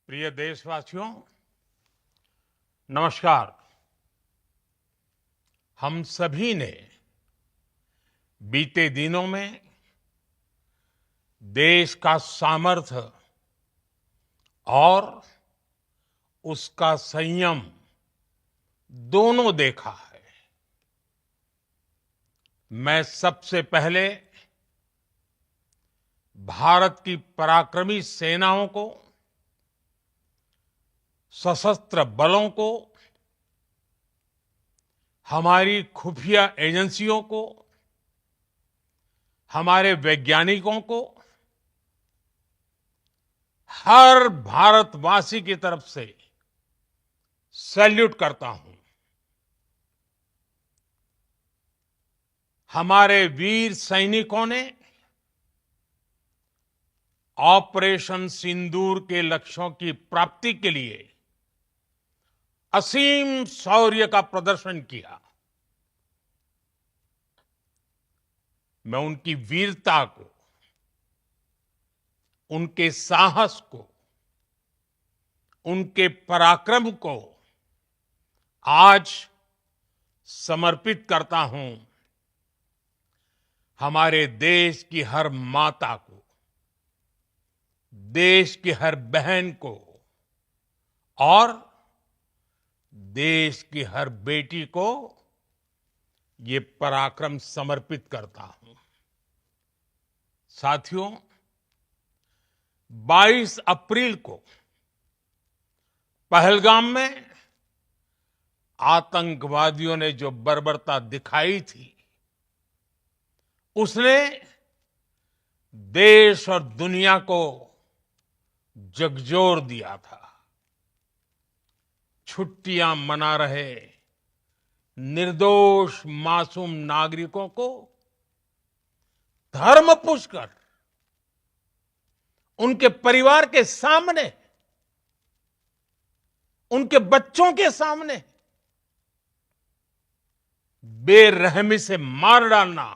प्रिय देशवासियों, नमस्कार। हम सभी ने बीते दिनों में देश का सामर्थ्य और उसका संयम दोनों देखा है। मैं सबसे पहले भारत की पराक्रमी सेनाओं को, सशस्त्र बलों को, हमारी खुफिया एजेंसियों को, हमारे वैज्ञानिकों को, हर भारतवासी की तरफ से सैल्यूट करता हूं। हमारे वीर सैनिकों ने ऑपरेशन सिंदूर के लक्ष्यों की प्राप्ति के लिए असीम शौर्य का प्रदर्शन किया। मैं उनकी वीरता को, उनके साहस को, उनके पराक्रम को आज समर्पित करता हूं। हमारे देश की हर माता को, देश की हर बहन को और देश की हर बेटी को ये पराक्रम समर्पित करता हूं। साथियों, 22 अप्रैल को पहलगाम में आतंकवादियों ने जो बर्बरता दिखाई थी, उसने देश और दुनिया को झकझोर दिया था। छुट्टियां मना रहे निर्दोष मासूम नागरिकों को धर्म पूछकर उनके परिवार के सामने, उनके बच्चों के सामने बेरहमी से मार डालना,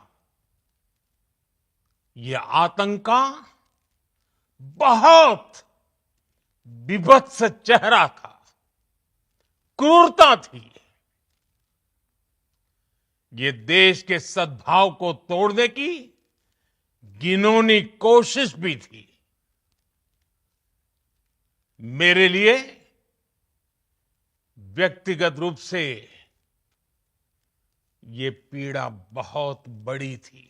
यह आतंक का बहुत बीभत्स चेहरा था, क्रूरता थी। ये देश के सद्भाव को तोड़ने की घिनौनी कोशिश भी थी। मेरे लिए व्यक्तिगत रूप से ये पीड़ा बहुत बड़ी थी।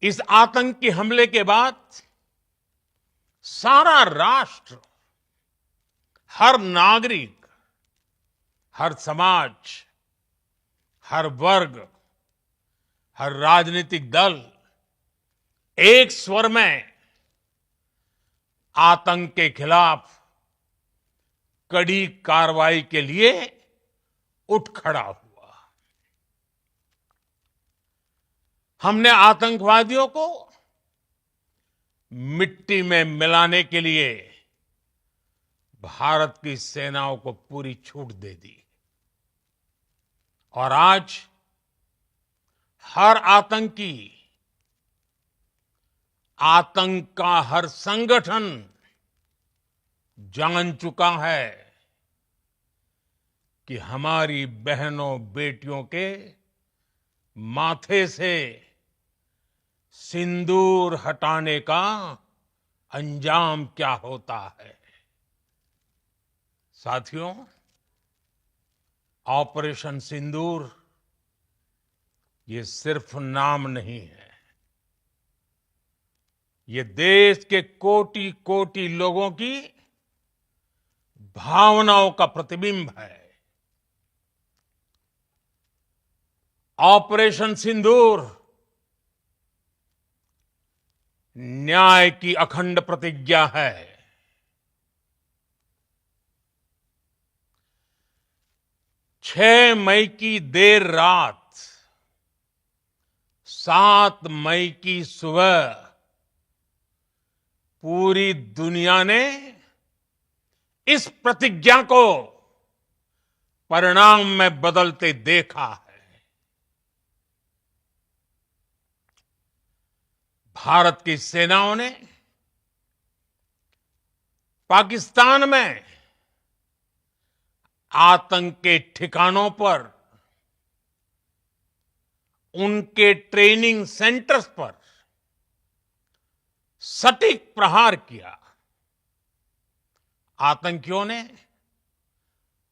इस आतंकी हमले के बाद सारा राष्ट्र, हर नागरिक, हर समाज, हर वर्ग, हर राजनीतिक दल एक स्वर में आतंक के खिलाफ कड़ी कार्रवाई के लिए उठ खड़ा हुआ। हमने आतंकवादियों को मिट्टी में मिलाने के लिए भारत की सेनाओं को पूरी छूट दे दी और आज हर आतंकी, आतंक का हर संगठन जान चुका है कि हमारी बहनों बेटियों के माथे से सिंदूर हटाने का अंजाम क्या होता है। साथियों, ऑपरेशन सिंदूर ये सिर्फ नाम नहीं है, ये देश के कोटि कोटि लोगों की भावनाओं का प्रतिबिंब है। ऑपरेशन सिंदूर न्याय की अखंड प्रतिज्ञा है। 6 मई की देर रात, 7 मई की सुबह पूरी दुनिया ने इस प्रतिज्ञा को परिणाम में बदलते देखा है। भारत की सेनाओं ने पाकिस्तान में आतंक के ठिकानों पर, उनके ट्रेनिंग सेंटर्स पर सटीक प्रहार किया। आतंकियों ने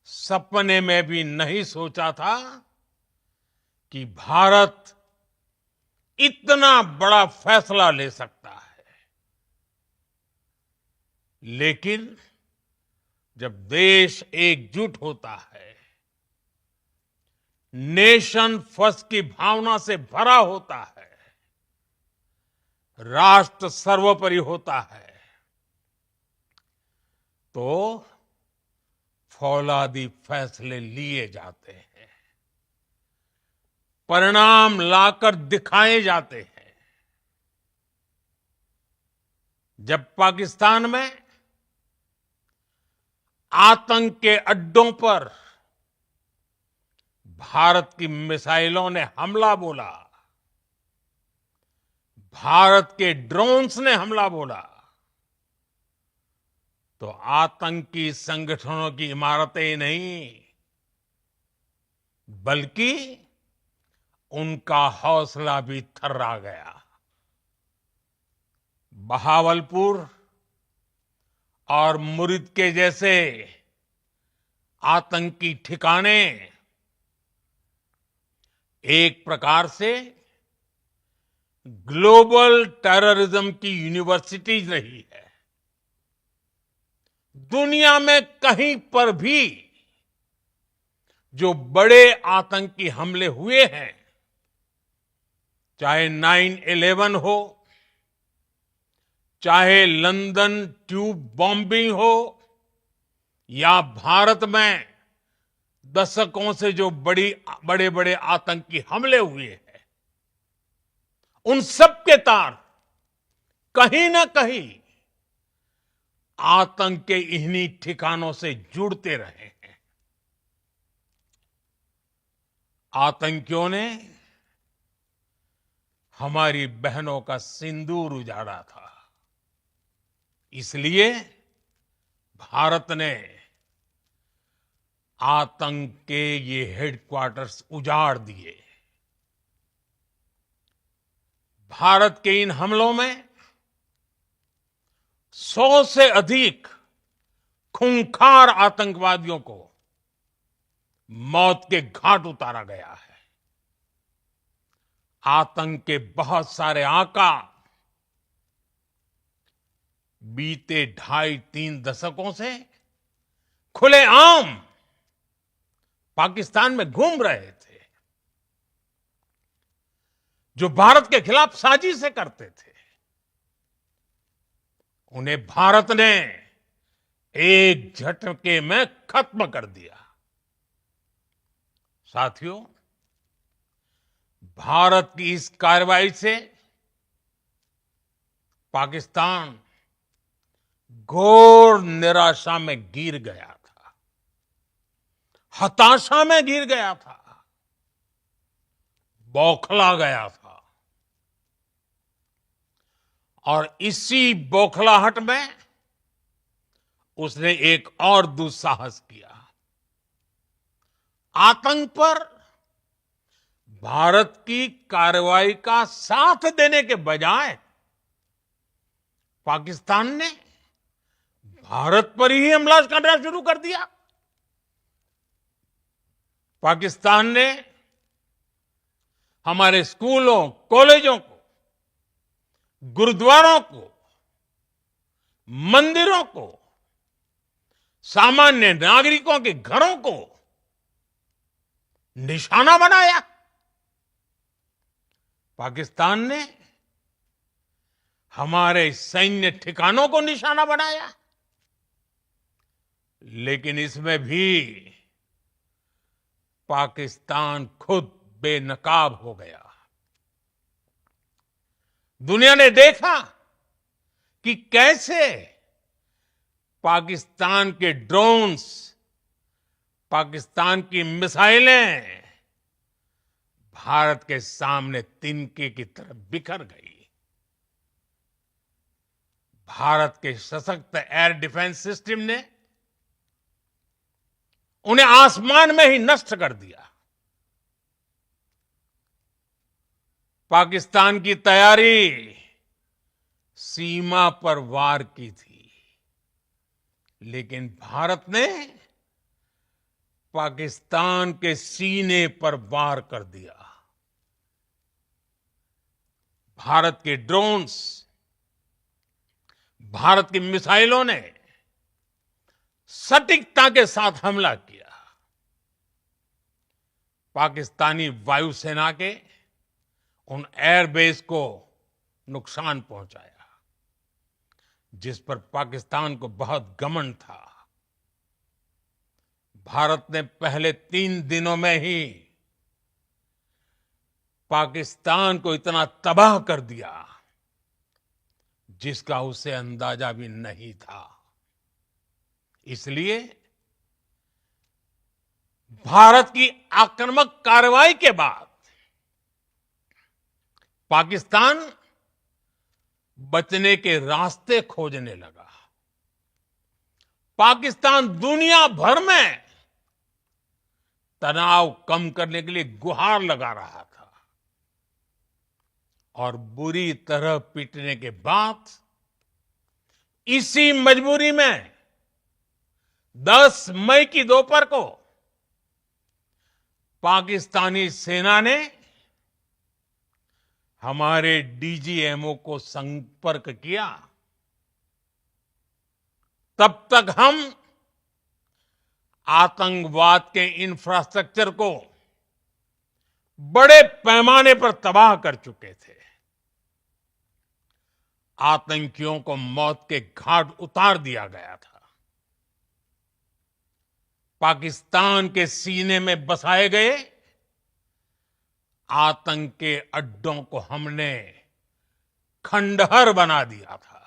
सपने में भी नहीं सोचा था कि भारत इतना बड़ा फैसला ले सकता है। लेकिन जब देश एकजुट होता है, नेशन फर्स्ट की भावना से भरा होता है, राष्ट्र सर्वोपरि होता है, तो फौलादी फैसले लिए जाते हैं, परिणाम लाकर दिखाए जाते हैं। जब पाकिस्तान में आतंक के अड्डों पर भारत की मिसाइलों ने हमला बोला, भारत के ड्रोन्स ने हमला बोला, तो आतंकी संगठनों की इमारतें नहीं, बल्कि उनका हौसला भी थर्रा गया। बहावलपुर और मुरिद के जैसे आतंकी ठिकाने एक प्रकार से ग्लोबल टेररिज्म की यूनिवर्सिटीज रही है। दुनिया में कहीं पर भी जो बड़े आतंकी हमले हुए हैं, चाहे 9/11 हो, चाहे लंदन ट्यूब बॉम्बिंग हो, या भारत में दशकों से जो बड़े बड़े आतंकी हमले हुए हैं, उन सब के तार कहीं ना कहीं आतंक के इन्हीं ठिकानों से जुड़ते रहे हैं। आतंकियों ने हमारी बहनों का सिंदूर उजाड़ा था, इसलिए भारत ने आतंक के ये हेडक्वार्टर्स उजाड़ दिए। भारत के इन हमलों में 100 से अधिक खूंखार आतंकवादियों को मौत के घाट उतारा गया है। आतंक के बहुत सारे आका बीते 2.5-3 दशकों से खुलेआम पाकिस्तान में घूम रहे थे, जो भारत के खिलाफ साजिशें करते थे। उन्हें भारत ने एक झटके में खत्म कर दिया। साथियों, भारत की इस कार्रवाई से पाकिस्तान घोर निराशा में गिर गया था, हताशा में गिर गया था, बौखला गया था। और इसी बौखलाहट में उसने एक और दुस्साहस किया। आतंक पर भारत की कार्रवाई का साथ देने के बजाय पाकिस्तान ने भारत पर ही हमला करना शुरू कर दिया। पाकिस्तान ने हमारे स्कूलों, कॉलेजों को, गुरुद्वारों को, मंदिरों को, सामान्य नागरिकों के घरों को निशाना बनाया। पाकिस्तान ने हमारे सैन्य ठिकानों को निशाना बनाया। लेकिन इसमें भी पाकिस्तान खुद बेनकाब हो गया। दुनिया ने देखा कि कैसे पाकिस्तान के ड्रोन्स, पाकिस्तान की मिसाइलें भारत के सामने तिनके की तरह बिखर गई। भारत के सशक्त एयर डिफेंस सिस्टम ने उन्हें आसमान में ही नष्ट कर दिया। पाकिस्तान की तैयारी सीमा पर वार की थी, लेकिन भारत ने पाकिस्तान के सीने पर वार कर दिया। भारत के ड्रोन्स, भारत की मिसाइलों ने सटीकता के साथ हमला किया। पाकिस्तानी वायुसेना के उन एयरबेस को नुकसान पहुंचाया, जिस पर पाकिस्तान को बहुत घमंड था। भारत ने पहले 3 दिनों में ही पाकिस्तान को इतना तबाह कर दिया जिसका उसे अंदाजा भी नहीं था। इसलिए भारत की आक्रामक कार्रवाई के बाद पाकिस्तान बचने के रास्ते खोजने लगा। पाकिस्तान दुनिया भर में तनाव कम करने के लिए गुहार लगा रहा था और बुरी तरह पीटने के बाद इसी मजबूरी में 10 मई की दोपहर को पाकिस्तानी सेना ने हमारे डीजीएमओ को संपर्क किया। तब तक हम आतंकवाद के इंफ्रास्ट्रक्चर को बड़े पैमाने पर तबाह कर चुके थे। आतंकियों को मौत के घाट उतार दिया गया था। पाकिस्तान के सीने में बसाए गए आतंक के अड्डों को हमने खंडहर बना दिया था।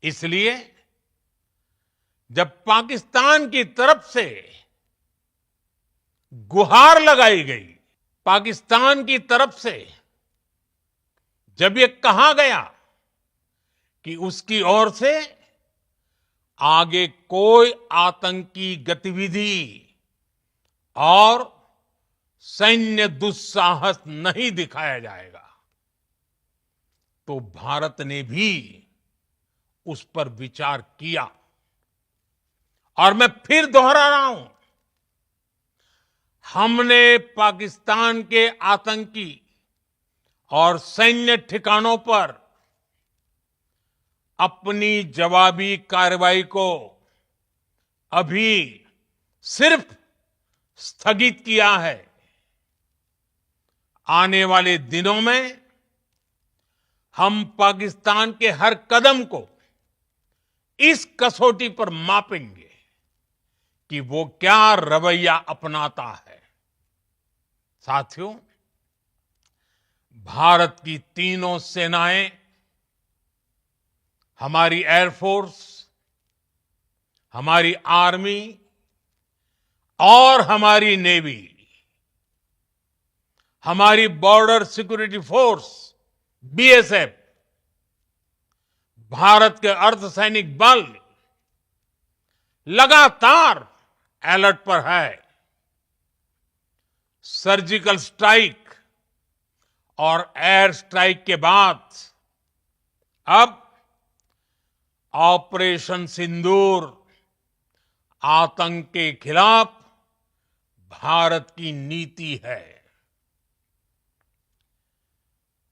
इसलिए जब पाकिस्तान की तरफ से गुहार लगाई गई, पाकिस्तान की तरफ से जब ये कहा गया कि उसकी ओर से आगे कोई आतंकी गतिविधि और सैन्य दुस्साहस नहीं दिखाया जाएगा, तो भारत ने भी उस पर विचार किया। और मैं फिर दोहरा रहा हूं, हमने पाकिस्तान के आतंकी और सैन्य ठिकानों पर अपनी जवाबी कार्रवाई को अभी सिर्फ स्थगित किया है। आने वाले दिनों में हम पाकिस्तान के हर कदम को इस कसौटी पर मापेंगे कि वो क्या रवैया अपनाता है। साथियों, भारत की तीनों सेनाएं, हमारी एयरफोर्स, हमारी आर्मी और हमारी नेवी, हमारी border security force BSF, Bharat के अर्धसैनिक बल लगातार अलर्ट पर है। सर्जिकल स्ट्राइक और एयर स्ट्राइक के बाद अब ऑपरेशन सिंदूर आतंक के खिलाफ भारत की नीति है।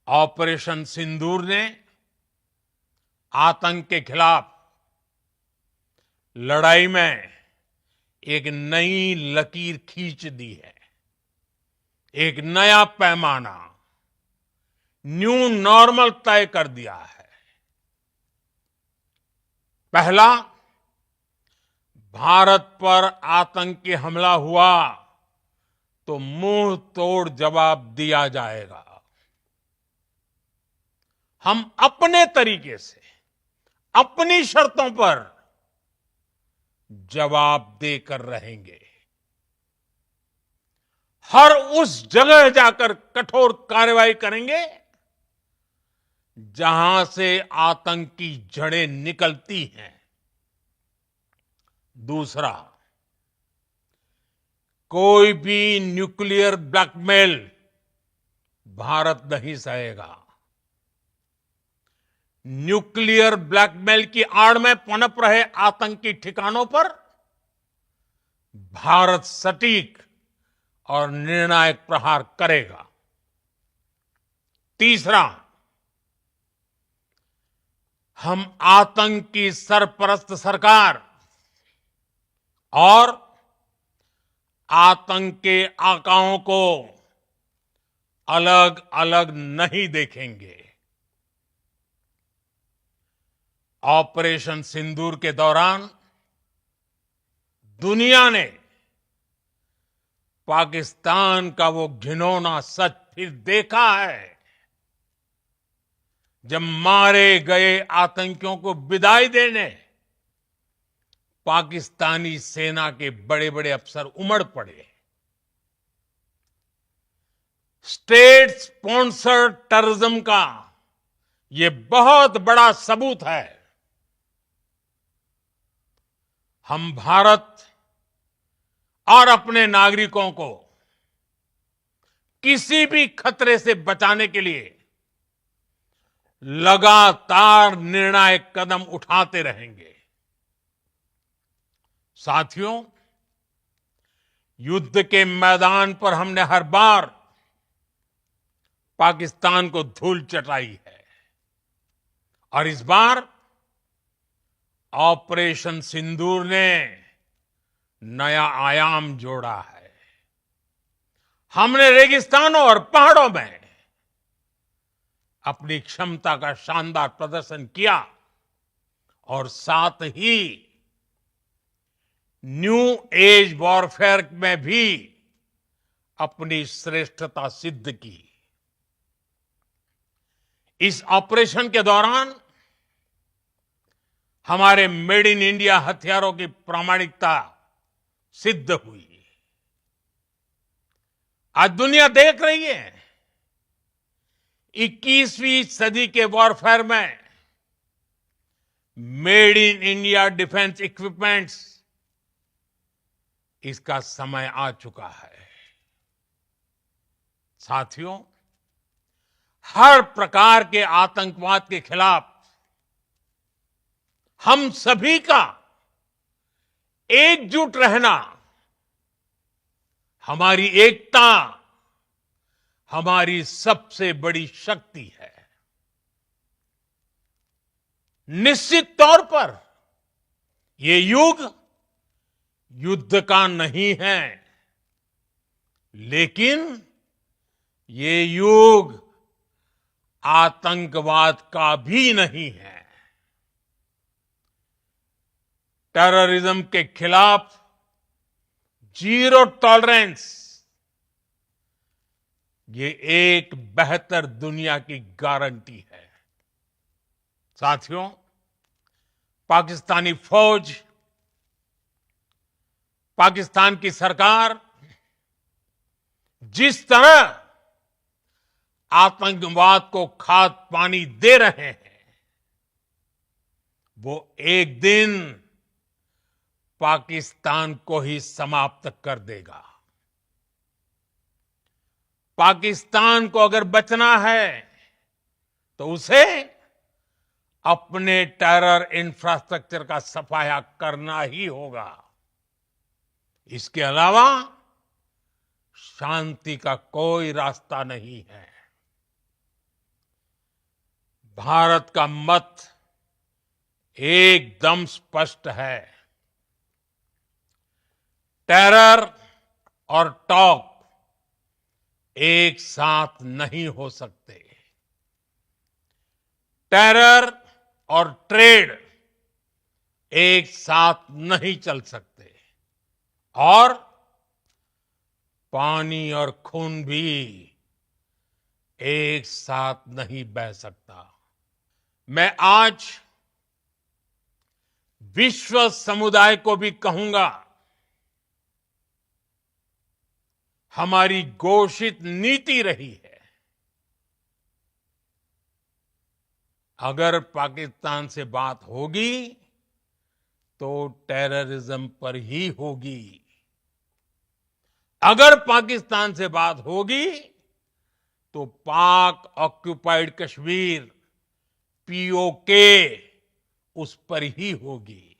ऑपरेशन सिंदूर ने आतंक के खिलाफ लड़ाई में एक नई लकीर खींच दी है, एक नया पैमाना, न्यू नॉर्मल तय कर दिया है। पहला, भारत पर आतंकी हमला हुआ तो मुंह तोड़ जवाब दिया जाएगा। हम अपने तरीके से, अपनी शर्तों पर जवाब देकर रहेंगे। हर उस जगह जाकर कठोर कार्रवाई करेंगे जहां से आतंक की जड़ें निकलती हैं। दूसरा, कोई भी न्यूक्लियर ब्लैकमेल भारत नहीं सहेगा। न्यूक्लियर ब्लैकमेल की आड़ में पनप रहे आतंकी ठिकानों पर भारत सटीक और निर्णायक प्रहार करेगा। तीसरा, हम आतंक की सरपरस्त सरकार और आतंक के आकाओं को अलग अलग नहीं देखेंगे। ऑपरेशन सिंदूर के दौरान दुनिया ने पाकिस्तान का वो घिनौना सच फिर देखा है, जब मारे गए आतंकियों को विदाई देने पाकिस्तानी सेना के बड़े बड़े अफसर उमड़ पड़े। स्टेट स्पॉन्सर्ड टेररिज्म का ये बहुत बड़ा सबूत है। हम भारत और अपने नागरिकों को किसी भी खतरे से बचाने के लिए लगातार निर्णायक कदम उठाते रहेंगे। साथियों, युद्ध के मैदान पर हमने हर बार पाकिस्तान को धूल चटाई है और इस बार ऑपरेशन सिंदूर ने नया आयाम जोड़ा है। हमने रेगिस्तानों और पहाड़ों में अपनी क्षमता का शानदार प्रदर्शन किया और साथ ही न्यू एज वॉरफेयर में भी अपनी श्रेष्ठता सिद्ध की। इस ऑपरेशन के दौरान हमारे मेड इन इंडिया हथियारों की प्रामाणिकता सिद्ध हुई। आज दुनिया देख रही है 21वीं सदी के वॉरफेयर में made in India defence equipments, इसका समय आ चुका है। साथियों, हर प्रकार के आतंकवाद के खिलाफ हम सभी का एकजुट रहना हमारी एकता, हमारी सबसे बड़ी शक्ति है। निश्चित तौर पर ये युग युद्ध का नहीं है, लेकिन ये युग आतंकवाद का भी नहीं है। टेररिज्म के खिलाफ जीरो टॉलरेंस, ये एक बेहतर दुनिया की गारंटी है। साथियों, पाकिस्तानी फौज, पाकिस्तान की सरकार जिस तरह आतंकवाद को खाद पानी दे रहे हैं, वो एक दिन पाकिस्तान को ही समाप्त कर देगा। पाकिस्तान को अगर बचना है तो उसे अपने टेरर इंफ्रास्ट्रक्चर का सफाया करना ही होगा। इसके अलावा शांति का कोई रास्ता नहीं है। भारत का मत एकदम स्पष्ट है। टेरर और टॉक एक साथ नहीं हो सकते। टेरर और ट्रेड एक साथ नहीं चल सकते और पानी और खून भी एक साथ नहीं बह सकता। मैं आज विश्व समुदाय को भी कहूंगा, हमारी घोषित नीति रही है अगर पाकिस्तान से बात होगी तो टेररिज्म पर ही होगी। अगर पाकिस्तान से बात होगी तो पाक ऑक्युपाइड कश्मीर पीओके उस पर ही होगी।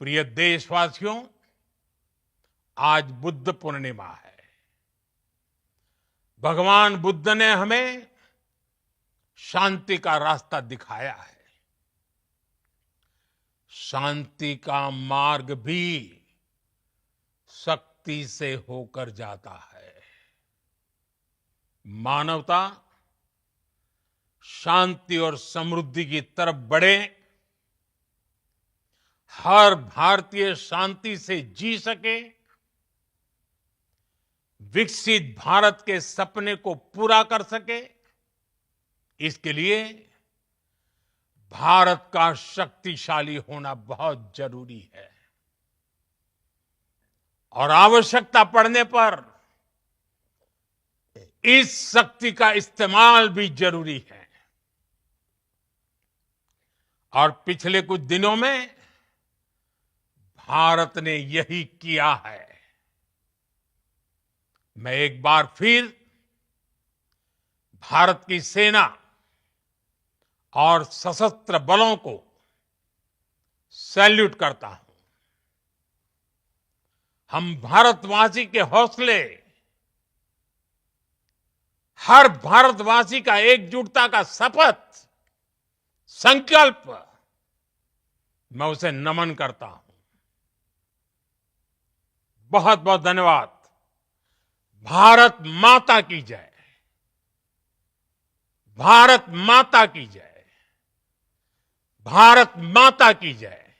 प्रिय देशवासियों, आज बुद्ध पूर्णिमा है। भगवान बुद्ध ने हमें शांति का रास्ता दिखाया है। शांति का मार्ग भी शक्ति से होकर जाता है। मानवता शांति और समृद्धि की तरफ बढ़े, हर भारतीय शांति से जी सके, विकसित भारत के सपने को पूरा कर सके, इसके लिए भारत का शक्तिशाली होना बहुत जरूरी है। और आवश्यकता पड़ने पर इस शक्ति का इस्तेमाल भी जरूरी है। और पिछले कुछ दिनों में भारत ने यही किया है। मैं एक बार फिर भारत की सेना और सशस्त्र बलों को सैल्यूट करता हूं। हम भारतवासी के हौसले, हर भारतवासी का एकजुटता का शपथ, संकल्प, मैं उसे नमन करता हूं। बहुत बहुत धन्यवाद। भारत माता की जय। भारत माता की जय। भारत माता की जय।